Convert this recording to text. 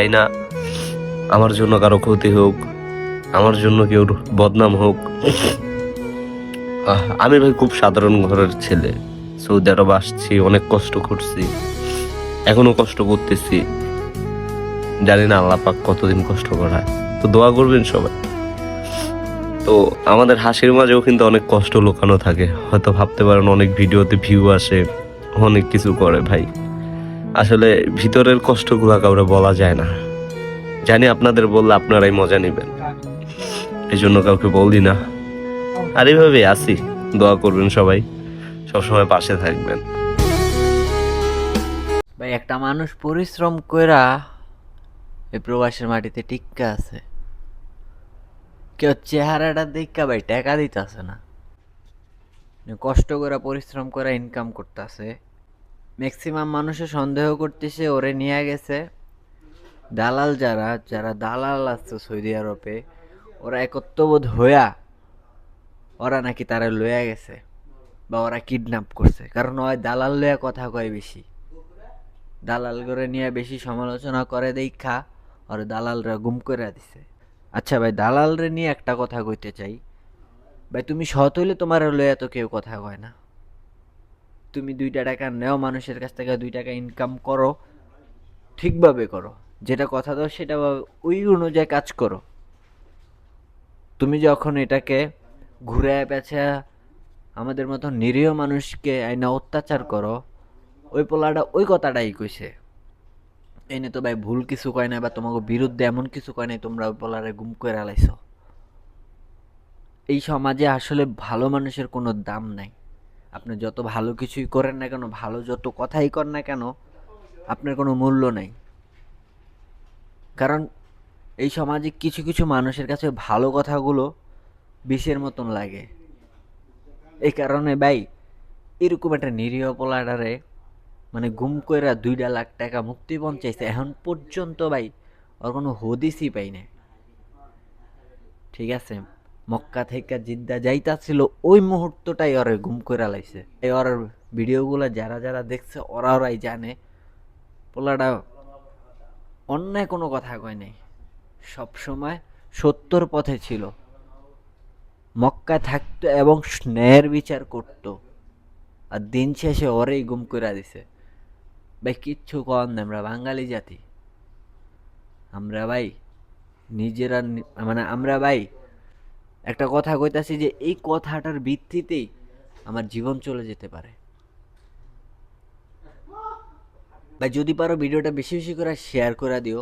চাই না আমার জন্য কারো ক্ষতি হোক, আমার জন্য কেউ বদনাম হোক। আমি ভাই খুব সাধারণ ঘরের ছেলে, সৌদি আরব আসছি, অনেক কষ্ট করছি, এখনো কষ্ট করতেছি। জানি না আল্লাহ পাক কতদিন কষ্ট করায়, তো দোয়া করবেন সবাই। তো আমাদের হাসির মাঝেও কিন্তু অনেক কষ্ট লুকানো থাকে। হয়তো ভাবতে পারেন অনেক ভিডিওতে ভিউ আসে, অনেক কিছু করে, ভাই আসলে ভিতরের কষ্টগুলা কাউরে বলা যায় না। জানি আপনাদের বললে আপনারাই মজা নেবেন, এই জন্য কাউকে বলি না। আর এইভাবে আছি, দোয়া করবেন সবাই, সবসময় পাশে থাকবেন। ভাই একটা মানুষ পরিশ্রম কইরা এই প্রবাসের মাটিতে টিক্কা আছে, কেউ চেহারাটা দেখা ভাই টাকা দিতেছে না। কষ্ট করে পরিশ্রম করে ইনকাম করতেছে। ম্যাক্সিমাম মানুষে সন্দেহ করতেছে ওরে নিয়ে গেছে দালাল, যারা যারা দালাল আছে সৌদি আরবে, ওরা একত্ববোধ হইয়া ওরা নাকি তারা লইয়া গেছে বা ওরা কিডন্যাপ করছে। কারণ ওই দালাল লইয়া কথা কয় বেশি, দালাল করে নিয়ে বেশি সমালোচনা করে দেখা ওর দালালরা গুম করে দিছে। আচ্ছা ভাই, দালালরে নিয়ে একটা কথা কইতে চাই ভাই, তুমি সৎ হইলে তোমার লইয়া তো কেউ কথা কয় না। তুমি 2টা টাকা নেও মানুষের কাছ থেকে, 2 টাকা ইনকাম করো, ঠিকভাবে করো, যেটা কথা দাও সেটা ওই অনুযায়ী কাজ করো। তুমি যখন এটাকে ঘুরে পেঁচা আমাদের মতো নিরীহ মানুষকে আইনা অত্যাচার করো, ওই পোলাটা ওই কথাটাই কইছে। এনে তো ভাই ভুল কিছু কয় না বা তোমাকে বিরুদ্ধে এমন কিছু কয় নাই তোমরা ওই পোলারে গুম করে আলাইছো। এই সমাজে আসলে ভালো মানুষের কোনো দাম নাই। আপনি যত ভালো কিছুই করেন না কেন, ভালো যত কথাই কর না কেন, আপনার কোনো মূল্য নাই। কারণ এই সমাজে কিছু কিছু মানুষের কাছে ভালো কথাগুলো বিষের মতন লাগে। এই কারণে ভাই এরকম একটা নিরীহ পোলাডারে মানে গুম কইরা 2 লাখ টাকা মুক্তিপণ চাইছে, এখন পর্যন্ত ভাই ওর কোনো হদিসই পাই না। ঠিক আছে, মক্কা থেকে জিদ্দা যাইতাছিল ওই মুহূর্তটাই ওরে গুম কইরা লাইছে। এই ওর ভিডিওগুলো যারা যারা দেখছে ওরাই জানে পোলাটা অন্যায় কোনো কথা কয় নাই, সবসময় সত্যর পথে ছিল, মক্কায় থাকতো এবং ন্যায়ের বিচার করত। আর দিন শেষে ওরেই গুম করে দিছে। ভাই কিচ্ছু কর না, আমরা বাঙালি জাতি, আমরা ভাই নিজেরা মানে আমরা ভাই একটা কথা কইতাছি যে এই কথাটার ভিত্তিতেই আমার জীবন চলে যেতে পারে। ভাই যদি পারো ভিডিওটা বেশি বেশি করে শেয়ার করে দিও।